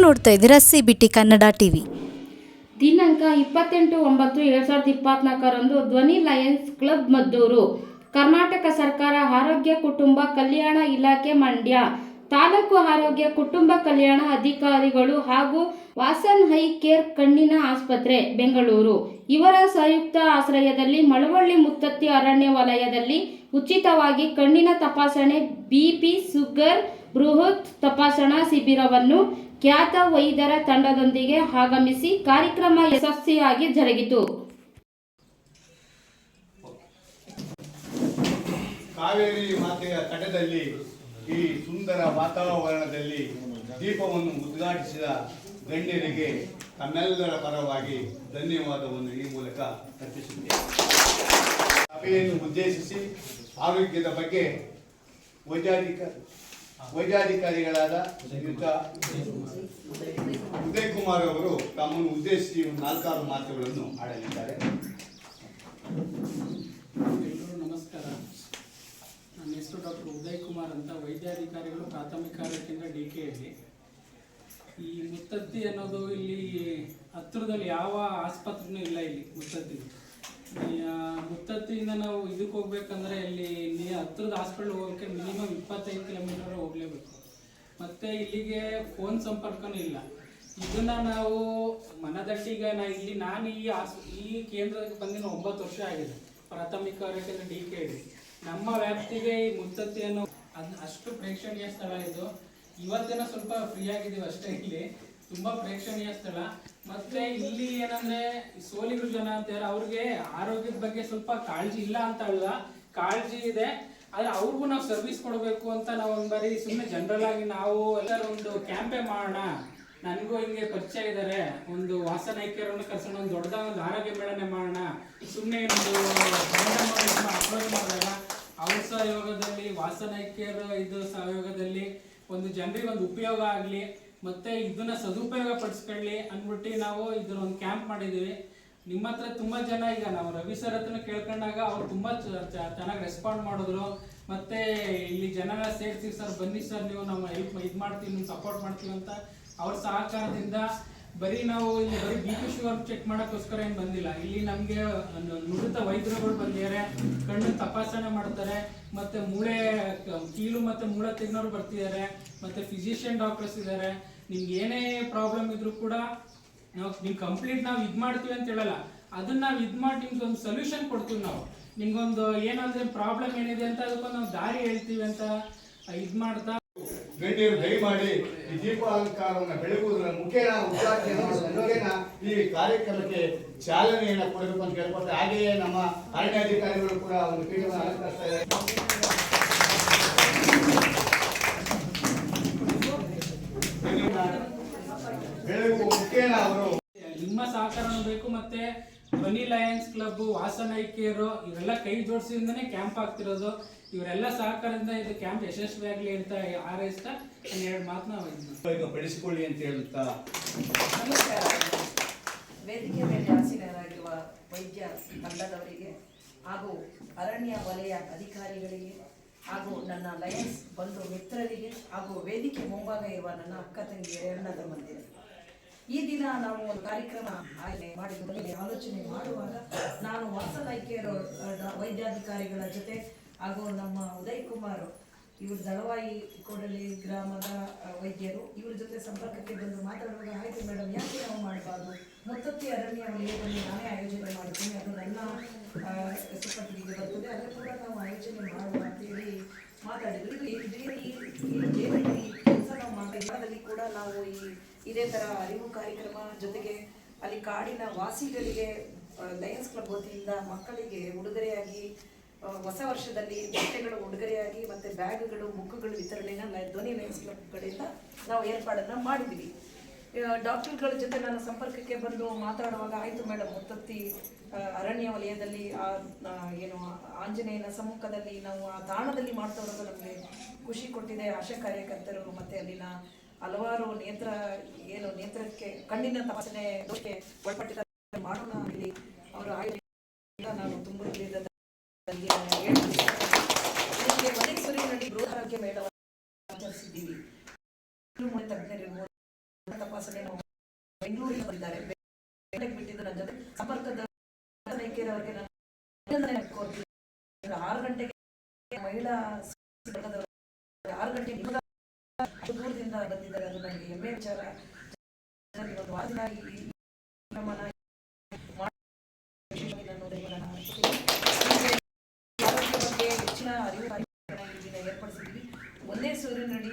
ನೋಡ್ತಾ ಇದ್ದೀರಾ CBT Kannada TV. ದಿನಾಂಕ 28/9/2024 ಧ್ವನಿ ಲಯನ್ಸ್ ಕ್ಲಬ್ ಮದ್ದೂರು, ಕರ್ನಾಟಕ ಸರ್ಕಾರ ಆರೋಗ್ಯ ಕುಟುಂಬ ಕಲ್ಯಾಣ ಇಲಾಖೆ ಮಂಡ್ಯ ತಾಲೂಕು ಆರೋಗ್ಯ ಕುಟುಂಬ ಕಲ್ಯಾಣ ಅಧಿಕಾರಿಗಳು ಹಾಗೂ ವಾಸನ್ ಐ ಕೇರ್ ಕಣ್ಣಿನ ಆಸ್ಪತ್ರೆ ಬೆಂಗಳೂರು ಇವರ ಸಂಯುಕ್ತ ಆಶ್ರಯದಲ್ಲಿ ಮಳವಳ್ಳಿ ಮುತ್ತತ್ತಿ ಅರಣ್ಯ ವಲಯದಲ್ಲಿ ಉಚಿತವಾಗಿ ಕಣ್ಣಿನ ತಪಾಸಣೆ, BP, ಶುಗರ್ ಬೃಹತ್ ತಪಾಸಣಾ ಶಿಬಿರವನ್ನು ಖ್ಯಾತ ವೈದ್ಯರ ತಂಡದೊಂದಿಗೆ ಆಗಮಿಸಿ ಕಾರ್ಯಕ್ರಮ ಯಶಸ್ವಿಯಾಗಿ ಜರುಗಿತು. ಕಾವೇರಿ ಮಾತೆಯ ತಟದಲ್ಲಿ ಈ ಸುಂದರ ವಾತಾವರಣದಲ್ಲಿ ದೀಪವನ್ನು ಉದ್ಘಾಟಿಸಿದ ಗಣ್ಯರಿಗೆ ತಮ್ಮೆಲ್ಲರ ಪರವಾಗಿ ಧನ್ಯವಾದವನ್ನು ಈ ಮೂಲಕ ಅರ್ಪಿಸುತ್ತೇನೆ. ಸಭೆಯನ್ನು ಉದ್ದೇಶಿಸಿ ಆರೋಗ್ಯದ ಬಗ್ಗೆ ವೈದ್ಯಾಧಿಕಾರಿಗಳಾದ ಶ್ರೀಯುತ ಉದಯ್ ಕುಮಾರ್ ಅವರು ತಮ್ಮನ್ನು ಉದ್ದೇಶಿಸಿ 4 ಮಾತುಗಳನ್ನು ಆಡಲಿದ್ದಾರೆ. ನಮಸ್ಕಾರ. ನನ್ನ ಹೆಸರು ಡಾಕ್ಟರ್ ಉದಯ್ ಕುಮಾರ್ ಅಂತ, ವೈದ್ಯಾಧಿಕಾರಿಗಳು ಪ್ರಾಥಮಿಕ ಆರೋಗ್ಯ ಕೇಂದ್ರ DKಯಲ್ಲಿ. ಈ ಮುತ್ತತ್ತಿ ಅನ್ನೋದು ಇಲ್ಲಿ ಹತ್ತಿರದಲ್ಲಿ ಯಾವ ಆಸ್ಪತ್ರೆನೂ ಇಲ್ಲ. ಇಲ್ಲಿ ಮುತ್ತತ್ತಿಯಿಂದ ನಾವು ಇದಕ್ಕೆ ಹೋಗ್ಬೇಕಂದ್ರೆ ಇಲ್ಲಿ ಹತ್ತಿರದ ಹಾಸ್ಪಿಟಲ್ ಹೋಗೋಕ್ಕೆ ಮಿನಿಮಮ್ 25 ಕಿಲೋಮೀಟರ್ ಹೋಗ್ಲೇಬೇಕು. ಮತ್ತು ಇಲ್ಲಿಗೆ ಫೋನ್ ಸಂಪರ್ಕನೂ ಇಲ್ಲ. ಇದನ್ನ ನಾವು ಮನದಟ್ಟಿಗೆ ನಾನು ಈ ಕೇಂದ್ರಕ್ಕೆ ಬಂದಿನ 9 ವರ್ಷ ಆಗಿದೆ. ಪ್ರಾಥಮಿಕ ಆರೋಗ್ಯ ಕೇಂದ್ರ DKಯಲ್ಲಿ ನಮ್ಮ ವ್ಯಾಪ್ತಿಗೆ ಈ ಮುತ್ತತ್ತಿ ಅನ್ನೋ ಅಷ್ಟು ಪ್ರೇಕ್ಷಣೀಯ ಸ್ಥಳ ಇದು. ಇವತ್ತೇನೋ ಸ್ವಲ್ಪ ಫ್ರೀ ಆಗಿದ್ದೀವಿ ಅಷ್ಟೇ. ಇಲ್ಲಿ ತುಂಬಾ ಪ್ರೇಕ್ಷಣೀಯ ಸ್ಥಳ. ಮತ್ತೆ ಇಲ್ಲಿ ಏನಂದ್ರೆ ಸೋಲಿಗರು ಜನ ಅಂತಾರೆ, ಅವ್ರಿಗೆ ಆರೋಗ್ಯದ ಬಗ್ಗೆ ಸ್ವಲ್ಪ ಕಾಳಜಿ ಇಲ್ಲ ಅಂತ ಅಲ್ಲ, ಕಾಳಜಿ ಇದೆ. ಆದ್ರೆ ಅವ್ರಿಗೂ ನಾವು ಸರ್ವಿಸ್ ಕೊಡಬೇಕು ಅಂತ ನಾವು ಒಂದು ಬಾರಿ ಸುಮ್ಮನೆ ಜನರಲ್ ಆಗಿ ನಾವು ಎಲ್ಲರೂ ಒಂದು ಕ್ಯಾಂಪೇ ಮಾಡೋಣ. ನನಗೂ ಹಿಂಗೆ ಪರಿಚಯ ಇದ್ದಾರೆ, ಒಂದು ವಾಸನ್ ಐ ಕೇರ್ ಕರ್ಸೋಣ, ಒಂದು ದೊಡ್ಡದಾದ ಒಂದು ಆರೋಗ್ಯ ಮೇಳನೆ ಮಾಡೋಣ. ಸುಮ್ಮನೆ ಒಂದು ಅಪ್ಲೋಡ್ ಮಾಡಿದಾಗ ಅವ್ರ ಸಹಯೋಗದಲ್ಲಿ ವಾಸನ್ ಐ ಕೇರ್ ಇದು ಸಹಯೋಗದಲ್ಲಿ ಒಂದು ಜನರಿಗೆ ಒಂದು ಉಪಯೋಗ ಆಗಲಿ, ಮತ್ತೆ ಇದನ್ನ ಸದುಪಯೋಗ ಪಡಿಸ್ಕೊಳ್ಳಿ ಅಂದ್ಬಿಟ್ಟು ನಾವು ಇದನ್ನ ಒಂದು ಕ್ಯಾಂಪ್ ಮಾಡಿದ್ದೀವಿ. ನಿಮ್ಮ ಹತ್ರ ತುಂಬಾ ಜನ, ಈಗ ನಾವು ರವಿ ಸರ್ ಹತ್ರನ ಕೇಳ್ಕೊಂಡಾಗ ಅವ್ರು ತುಂಬಾ ಚೆನ್ನಾಗಿ ರೆಸ್ಪಾಂಡ್ ಮಾಡಿದ್ರು. ಮತ್ತೆ ಇಲ್ಲಿ ಜನರ ಸೇರಿಸಿ, ಸರ್ ಬನ್ನಿ ಸರ್, ನೀವು ನಮ್ಮ ಹೆಲ್ಪ್ ಇದು ಮಾಡ್ತೀವಿ, ನಿಮ್ಗೆ ಸಪೋರ್ಟ್ ಮಾಡ್ತೀವಿ ಅಂತ ಅವ್ರ ಸಹಕಾರದಿಂದ ಬರೀ ನಾವು ಇಲ್ಲಿ ಬರೀ BP ಶುಗರ್ ಚೆಕ್ ಮಾಡೋಕ್ಕೋಸ್ಕರ ಏನು ಬಂದಿಲ್ಲ. ಇಲ್ಲಿ ನಮಗೆ ನುರಿತ ವೈದ್ಯರುಗಳು ಬಂದಿದ್ದಾರೆ, ಕಣ್ಣು ತಪಾಸಣೆ ಮಾಡ್ತಾರೆ, ಮತ್ತೆ ಮೂಳೆ ಕೀಲು ಮತ್ತೆ ಮೂಳೆ ತೆಗ್ನೋರು ಬರ್ತಿದ್ದಾರೆ, ಮತ್ತೆ ಫಿಸಿಷಿಯನ್ ಡಾಕ್ಟರ್ಸ್ ಇದ್ದಾರೆ. ನಿಮ್ಗೆ ಏನೇ ಪ್ರಾಬ್ಲಮ್ ಇದ್ರು ಕೂಡ ನಿಮ್ಗೆ ಕಂಪ್ಲೀಟ್ ನಾವು ಇದು ಮಾಡ್ತೀವಿ ಅಂತ ಹೇಳಲ್ಲ, ಅದನ್ನ ನಾವು ಇದು ಮಾಡಿ ನಿಮ್ಗೆ ಒಂದು ಸೊಲ್ಯೂಷನ್ ಕೊಡ್ತೀವಿ. ನಾವು ನಿಮ್ಗೊಂದು ಏನಂದ್ರೆ ಪ್ರಾಬ್ಲಮ್ ಏನಿದೆ ಅಂತ ಅದಕ್ಕೊಂದು ನಾವು ದಾರಿ ಹೇಳ್ತೀವಿ ಅಂತ ಇದು ಮಾಡ್ತಾ ಗಣ್ಯರು ದಯಮಾಡಿ ಈ ದೀಪಾಲಂಕಾರವನ್ನು ಬೆಳಗುವುದರ ಮುಖೇನ ಉದ್ಘಾಟನೆ ಈ ಕಾರ್ಯಕ್ರಮಕ್ಕೆ ಚಾಲನೆಯನ್ನು ಕೊಡಬೇಕು ಅಂತ ಕೇಳ್ಕೊಳ್ತಾರೆ. ಹಾಗೆಯೇ ನಮ್ಮ ಅರಣ್ಯಾಧಿಕಾರಿಗಳು ಕೂಡ ಒಂದು ಪೀಠವನ್ನು ಅಲಂಕರಿಸ್ತಾ ಇದ್ದಾರೆ. ಬೆಳಗುವ ಮುಖೇನ ಅವರು ನಿಮ್ಮ ಸಹಕಾರನೂ ಬೇಕು. ಮತ್ತೆ ಧ್ವನಿ Lions club, Vasan I care ಇವರೆಲ್ಲ ಕೈ ಜೋಡಿಸಿದಿಂದನೇ ಕ್ಯಾಂಪ್ ಆಗ್ತಿರೋದು. ಇವರೆಲ್ಲ ಸಹಕಾರದಿಂದ ಇದು ಕ್ಯಾಂಪ್ ಯಶಸ್ವಿಯಾಗಲಿ ಅಂತ ಹಾರೈಸ್ತಾ 2 ಮಾತನ್ನ ಬೆಳೆಸಿಕೊಳ್ಳಿ ಅಂತ ಹೇಳುತ್ತಾ, ನಮಸ್ಕಾರ. ವೇದಿಕೆ ಮೇಲೆ ಆಸೀನರಾಗಿರುವ ವೈದ್ಯ ತಂಡದವರಿಗೆ ಹಾಗೂ ಅರಣ್ಯ ವಲಯ ಅಧಿಕಾರಿಗಳಿಗೆ ಹಾಗೂ ನನ್ನ ಲಯನ್ಸ್ ಬಂಧು ಮಿತ್ರರಿಗೆ ಹಾಗೂ ವೇದಿಕೆ ಮುಂಭಾಗ ಇರುವ ನನ್ನ ಅಕ್ಕ ತಂಗಿಯರೇ, ಅಣ್ಣ ತಮ್ಮಂದಿರು, ಈ ದಿನ ನಾವು ಒಂದು ಕಾರ್ಯಕ್ರಮ ಆಲೋಚನೆ ಮಾಡುವಾಗ ನಾನು ವಾಸನ್ ಐ ಕೇರ್ ವೈದ್ಯಾಧಿಕಾರಿಗಳ ಜೊತೆ ಹಾಗೂ ನಮ್ಮ ಉದಯ್ ಕುಮಾರ್ ಇವರು ದಳವಾಯಿ ಕೋಡಲಿ ಗ್ರಾಮದ ವೈದ್ಯರು, ಇವ್ರ ಜೊತೆ ಸಂಪರ್ಕಕ್ಕೆ ಬಂದು ಮಾತಾಡುವಾಗ, ಆಯ್ತು ಮೇಡಮ್, ಯಾಕೆ ನಾವು ಮಾಡಬಾರ್ದು, ಮುತ್ತತ್ತಿ ಅರಣ್ಯ ವಲಯದಲ್ಲಿ ನಾನೇ ಆಯೋಜನೆ ಮಾಡ್ತೀನಿ, ಅದು ನನ್ನ ಸುಪಟ್ಟಿಗೆ ಬರ್ತದೆ, ಅದನ್ನು ಕೂಡ ನಾವು ಆಯೋಜನೆ ಮಾಡುವ ಅಂತೇಳಿ ಮಾತಾಡಿದ್ರು. ಕೆಲಸ ನಾವು ಮಾಡಿದಲ್ಲಿ ಕೂಡ ನಾವು ಇದೇ ಥರ ಅರಿವು ಕಾರ್ಯಕ್ರಮ ಜೊತೆಗೆ ಅಲ್ಲಿ ಕಾಡಿನ ವಾಸಿಗಳಿಗೆ ಲಯನ್ಸ್ ಕ್ಲಬ್ ವತಿಯಿಂದ ಮಕ್ಕಳಿಗೆ ಉಡುಗೊರೆಯಾಗಿ ಹೊಸ ವರ್ಷದಲ್ಲಿ ಬಟ್ಟೆಗಳು ಉಡುಗೊರೆಯಾಗಿ ಮತ್ತು ಬ್ಯಾಗ್ಗಳು, ಬುಕ್ಗಳು ವಿತರಣೆನ ಧ್ವನಿ ಲಯನ್ಸ್ ಕ್ಲಬ್ ಕಡೆಯಿಂದ ನಾವು ಏರ್ಪಾಡನ್ನು ಮಾಡಿದ್ವಿ. ಡಾಕ್ಟರ್ಗಳ ಜೊತೆ ನಾನು ಸಂಪರ್ಕಕ್ಕೆ ಬಂದು ಮಾತಾಡುವಾಗ, ಆಯಿತು ಮೇಡಮ್, ಮುತ್ತತ್ತಿ ಅರಣ್ಯ ವಲಯದಲ್ಲಿ ಏನು ಆಂಜನೇಯನ ಸಮ್ಮುಖದಲ್ಲಿ ನಾವು ಆ ತಾಣದಲ್ಲಿ ಮಾಡ್ತಾ ಇರೋದು ನಮಗೆ ಖುಷಿ ಕೊಟ್ಟಿದೆ. ಆಶಾ ಕಾರ್ಯಕರ್ತರು ಮತ್ತು ಅಲ್ಲಿನ ಹಲವಾರು ನೇತ್ರಕ್ಕೆ ಕಣ್ಣಿನ ತಪಾಸಣೆ ದೋಷಕ್ಕೆ ಒಳಪಟ್ಟಿದ್ದಾರೆ, ಮಾಡೋಣ ಇಲ್ಲಿ ಅವರು ಆಯೋಜನೆ. ನಾನು ತುಂಬ ಬೃಹತ್ ಆರೋಗ್ಯ ಮೇಳವನ್ನು ಆಚರಿಸಿದ್ದೀವಿ. ತಜ್ಞರಿರ್ಬೋದು, ತಪಾಸಣೆ ಬೆಂಗಳೂರಿನ ಬಂದಿದ್ದಾರೆ. ಬಿಟ್ಟಿದ್ದು ನನ್ನ ಜೊತೆ ಸಂಪರ್ಕದ ಅವರಿಗೆ ನಾನು 6 ಗಂಟೆಗೆ ಮಹಿಳಾ 6 ಗಂಟೆಗೆ ದೂರದಿಂದ ಬಂದಿದ್ದಾರೆ. ಅದು ನನಗೆ ಹೆಮ್ಮೆ ವಿಚಾರ. ಒಂದು ವಾರದಿಂದ ಆರೋಗ್ಯ ಬಗ್ಗೆ ಹೆಚ್ಚಿನ ಅರಿವು ಏರ್ಪಡಿಸಿದ್ವಿ. ಒಂದೇ ಸೂರ್ಯನಡಿ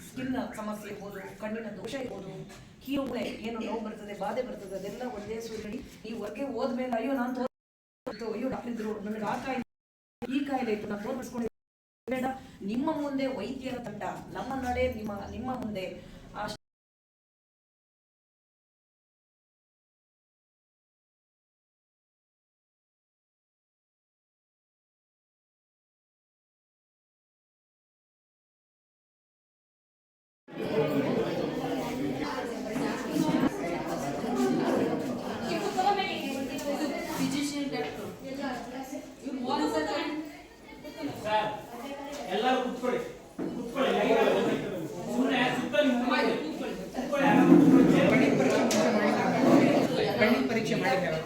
ಸ್ಕಿನ್ ಸಮಸ್ಯೆ ಇರ್ಬೋದು, ಕಣ್ಣಿನ ದೋಷ ಇರ್ಬೋದು, ಕೀವುಗಳೇ ಏನು ನೋವು ಬರ್ತದೆ, ಬಾಧೆ ಬರ್ತದೆ, ಅದೆಲ್ಲ ಒಂದೇ ಸೂರ್ಯನಡಿ ಈ ಹೊರಗೆ ಹೋದ್ಮೇಲೆ ಅಯ್ಯೋ ನಾನು ಅಯ್ಯೋ ಡಾಕ್ಟರ್ ಇದ್ರು ನನಗೆ ಆ ಕಾಯಿಲೆ ಈ ಕಾಯಿಲೆ ಇತ್ತು ನಾನು ತೋರಿಸ್ಕೊಂಡು ಬೇಡ. ನಿಮ್ಮ ಮುಂದೆ ವೈದ್ಯರ ತಂಡ, ನಮ್ಮ ನಡೆ ನಿಮ್ಮ ಮುಂದೆ ಆ ಎಲ್ಲರೂ ಕುತ್ಕೊಳ್ಳಿ ಸುಮ್ಮನೆ ಕಣ್ಣಿನ ಪರೀಕ್ಷೆ ಮಾಡಿದ್ದೇವೆ.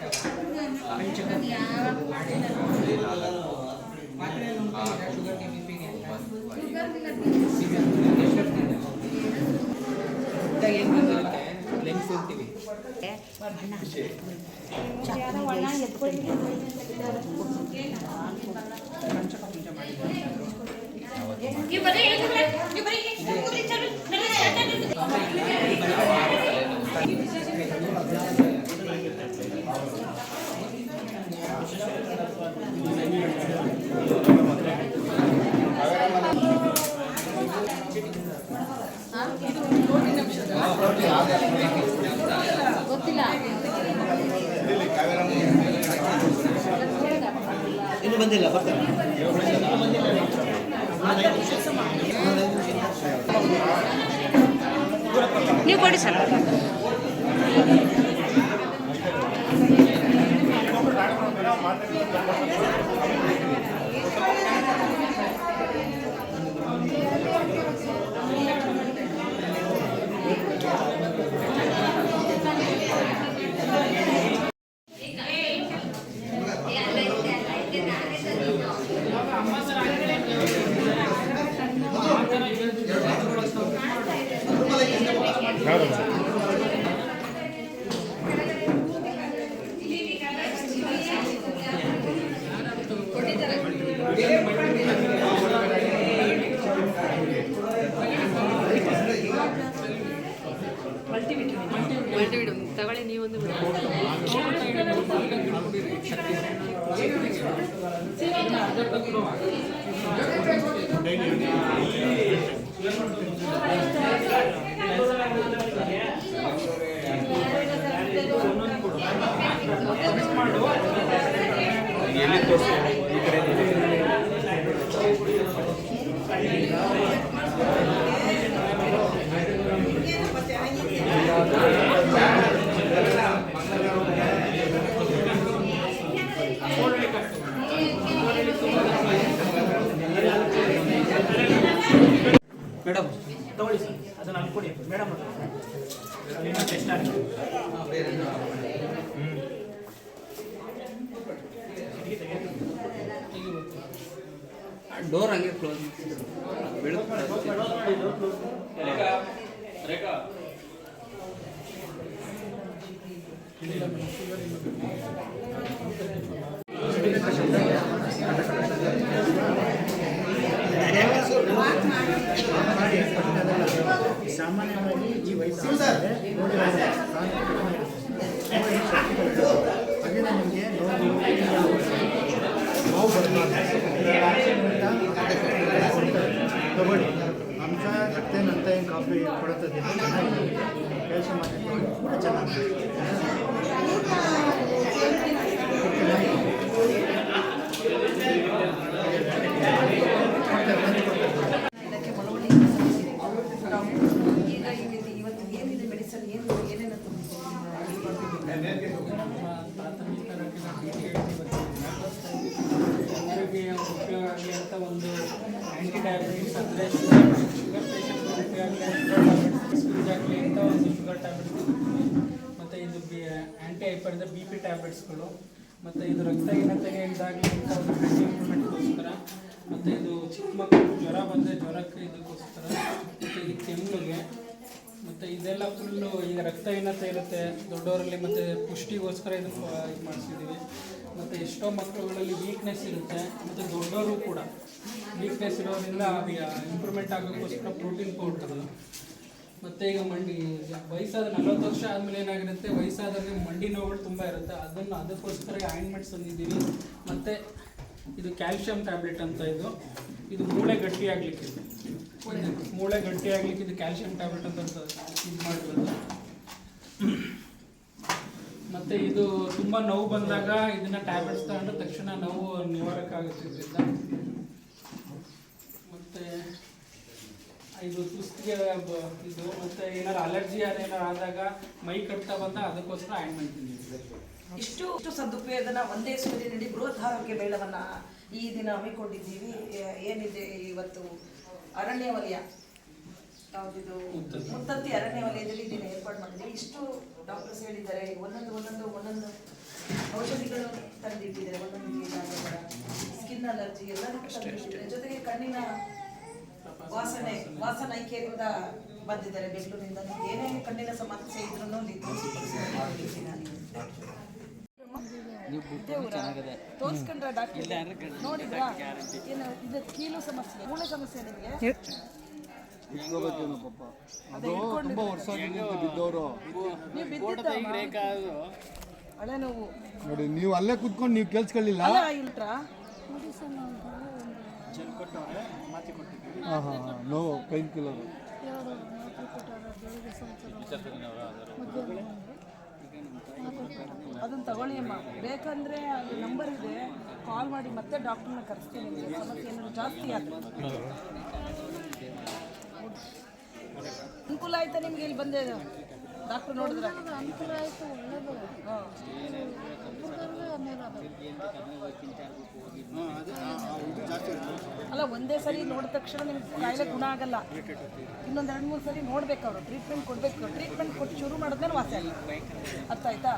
ಶುಗರ್ ಕೆಮಿಪಿಗೆ ಏನು ಬಂದಿರುತ್ತೆ ಲೆನ್ಸ್ ಇರ್ತೀವಿ. ಇನ್ನು ಬಂದಿಲ್ಲ, ಬರ್ತಾರೆ. ನೀವು ಕೊಡಿ ಸರ್. ಮಲ್ಟಿವಿಟಮಿನ್ ತಗೊಳ್ಳಿ ನೀವೊಂದು ಮೇಡಮ್ ತಗೊಳ್ಳಿ ಸರ್, ಅದನ್ನು ಅಲ್ಲಿ ಕೊಡಿ ಮೇಡಮ್. ಟೆಸ್ಟ್ ಆಗಿ ಡೋರ್ ಹಂಗೆ ಕ್ಲೋಸ್ ಸಾಮಾನ್ಯವಾಗಿ ಈ ವಯಸ್ಸು ಹಾಗೆ ನಿಮಗೆ ನೋವು ತಗೊಳ್ಳಿ. ಅಂಶ ರಕ್ತೇನಂತ ಏನು ಕಾಫಿ ಕೊಡುತ್ತದೆ, ಕೆಲಸ ಮಾಡಿ ಕೂಡ ಚೆನ್ನಾಗಿ ಇದಕ್ಕೆ ಮಳವಳ್ಳಿ ಈಗ ಇವತ್ತು ಏನಿದೆ ಮೆಡಿಸನ್ ಏನೇನು ಪ್ರಾಥಮಿಕ ಜನರಿಗೆ ಉಪಯೋಗ ಆಗಲಿ ಅಂತ ಒಂದು ಆ್ಯಂಟಿ ಡಯಾಬಿಟಿಕ್ಸ್ ಅಂದರೆ ಶುಗರ್ ಪೇಷಂಟ್ಗೆ ಉಪಯೋಗ ಆಗಲಿ ಅಂತ ಒಂದು ಶುಗರ್ ಟ್ಯಾಬ್ಲೆಟ್ಸ್ ಹೇಳಿದೆ BP ಟ್ಯಾಬ್ಲೆಟ್ಸ್ಗಳು, ಮತ್ತು ಇದು ರಕ್ತಹೀನತೆಗೆ ಇದಾಗಲಿ ಇಂಪ್ರೂವ್ಮೆಂಟ್ಗೋಸ್ಕರ, ಮತ್ತು ಇದು ಚಿಕ್ಕ ಮಕ್ಕಳು ಜ್ವರ ಬಂದರೆ ಜ್ವರಕ್ಕೆ ಇದಕ್ಕೋಸ್ಕರ, ಮತ್ತು ಇದು ಕೆಮ್ಮಿಗೆ, ಮತ್ತು ಇದೆಲ್ಲ ಫುಲ್ಲು ಈಗ ರಕ್ತಹೀನತೆ ಇರುತ್ತೆ ದೊಡ್ಡವರಲ್ಲಿ, ಮತ್ತು ಪುಷ್ಟಿಗೋಸ್ಕರ ಇದು ಮಾಡಿಸಿದ್ದೀವಿ. ಮತ್ತು ಎಷ್ಟೋ ಮಕ್ಕಳುಗಳಲ್ಲಿ ವೀಕ್ನೆಸ್ ಇರುತ್ತೆ, ಮತ್ತು ದೊಡ್ಡವರು ಕೂಡ ವೀಕ್ನೆಸ್ ಇರೋದ್ರಿಂದ ಇಂಪ್ರೂವ್ಮೆಂಟ್ ಆಗೋಕ್ಕೋಸ್ಕರ ಪ್ರೋಟೀನ್ ಪೌಡರ್. ಮತ್ತು ಈಗ ವಯಸ್ಸಾದ 40 ವರ್ಷ ಆದಮೇಲೆ ಏನಾಗಿರುತ್ತೆ, ವಯಸ್ಸಾದವ್ರಿಗೆ ಮಂಡಿ ನೋವುಗಳು ತುಂಬ ಇರುತ್ತೆ, ಅದಕ್ಕೋಸ್ಕರ ಆಯಿಂಟ್ಮೆಂಟ್ಸ್ ತಂದಿದ್ದೀವಿ. ಮತ್ತು ಇದು ಕ್ಯಾಲ್ಶಿಯಂ ಟ್ಯಾಬ್ಲೆಟ್ ಅಂತ, ಇದು ಮೂಳೆ ಗಟ್ಟಿ ಆಗಲಿಕ್ಕೆ, ಮೂಳೆ ಗಟ್ಟಿ ಆಗಲಿಕ್ಕೆ ಇದು ಕ್ಯಾಲ್ಶಿಯಂ ಟ್ಯಾಬ್ಲೆಟ್ ಅಂತ ಇದು ಮಾಡಿರೋದು. ಮತ್ತು ಇದು ತುಂಬ ನೋವು ಬಂದಾಗ ಇದನ್ನು ಟ್ಯಾಬ್ಲೆಟ್ಸ್ ತಗೊಂಡ್ರೆ ತಕ್ಷಣ ನೋವು ನಿವಾರಕ ಆಗುತ್ತೆ ಇದರಿಂದ. ಮತ್ತು ಇದು ಸುಸ್ತಿಗೆ ಇದು, ಮತ್ತು ಏನಾರು ಅಲರ್ಜಿ ಅದೇನಾರು ಆದಾಗ ಮೈ ಕಟ್ತಾ ಬಂದಾಗ ಅದಕ್ಕೋಸ್ಕರ ಆಯಿಂಟ್ಮೆಂಟ್ ತಿಂದಿದ್ದೀವಿ. ಇಷ್ಟು ಸದುಪಯೋಗನ ಒಂದೇ ಸೂರಿನಲ್ಲಿ ಬೃಹತ್ ಆರೋಗ್ಯ ಮೇಳವನ್ನು ಈ ದಿನ ಹಮ್ಮಿಕೊಂಡಿದ್ದೀವಿ. ಏನಿದೆ ಇವತ್ತು ಅರಣ್ಯ ವಲಯ, ಯಾವುದಿದು ಮುತ್ತತ್ತಿ ಅರಣ್ಯ ವಲಯದಲ್ಲಿ ದಿನ ಏರ್ಪಾಡು ಮಾಡಿದ್ದೀವಿ. ಇಷ್ಟು ಡಾಕ್ಟರ್ಸ್ ಹೇಳಿದ್ದಾರೆ, ಒಂದೊಂದು ಔಷಧಿಗಳು ತಂದಿಟ್ಟಿದ್ದಾರೆ, ಒಂದೊಂದು ಸ್ಕಿನ್ ಅಲರ್ಜಿ ಎಲ್ಲದಕ್ಕೂ ತಂದಿಟ್ಟಿದ್ದಾರೆ. ಜೊತೆಗೆ ಕಣ್ಣಿನ ವಾಸನೈಕ್ಯದಿಂದ ಬಂದಿದ್ದಾರೆ ಬೆಂಗಳೂರಿನಿಂದ. ಏನೇ ಕಣ್ಣಿನ ಸಮಸ್ಯೆ ಇದ್ರೂ ತೋರಿಸ್ಕೊಂಡ್ರ ಡಾಕ್ಟರ್ ನೋಡಿದ್ರಾ? ಏನು ಇದು ಕೀಲು ಸಮಸ್ಯೆ, ಮೂಳೆ ಸಮಸ್ಯೆ ನಿಮಗೆ? ನೀವು ಬಿದ್ದಿದ್ದ ಹಳೆ ನೋವು ನೋಡಿ, ನೀವು ಅಲ್ಲೇ ಕುತ್ಕೊಂಡು ನೀವು ಕೇಳಿಸ್ಕೊಳ್ಳಿಲ್ಲ. ಇಲ್ಟ್ರಾ ನೋವು ಪೈನ್ ಕಿಲ್ಲರ್ ಅದನ್ನ ತಗೊಳ್ಳಿ ಅಮ್ಮ. ಬೇಕಂದ್ರೆ ಅಲ್ಲಿ ನಂಬರ್ ಇದೆ, ಕಾಲ್ ಮಾಡಿ ಮತ್ತೆ ಡಾಕ್ಟರ್ನ ಕರೆಸ್ತೀನಿ. ನಿಮಗೆ ಸಮಸ್ಯೆ ಏನಾದ್ರು ಜಾಸ್ತಿ ಆದರೆ ಅನುಕೂಲ ಆಯ್ತಾ ನಿಮ್ಗೆ? ಇಲ್ಲಿ ಬಂದೆ ಡಾಕ್ಟರ್ ನೋಡಿದ್ರೆ ಅನುಕೂಲ ಆಯಿತು, ಒಳ್ಳೆಯದು. ಅಲ್ಲ, ಒಂದೇ ಸರಿ ನೋಡಿದ ತಕ್ಷಣ ನಿಮ್ಗೆ ಕಾಯಿಲೆ ಗುಣ ಆಗಲ್ಲ. ಇನ್ನೊಂದು 2-3 ಸರಿ ನೋಡ್ಬೇಕು, ಅವರು ಟ್ರೀಟ್ಮೆಂಟ್ ಕೊಡಬೇಕು. ಟ್ರೀಟ್ಮೆಂಟ್ ಕೊಟ್ಟು ಶುರು ಮಾಡಿದ್ಮೇಲೆ ವಾಸಿ ಆಗುತ್ತೆ. ಅರ್ಥ ಆಯ್ತಾ?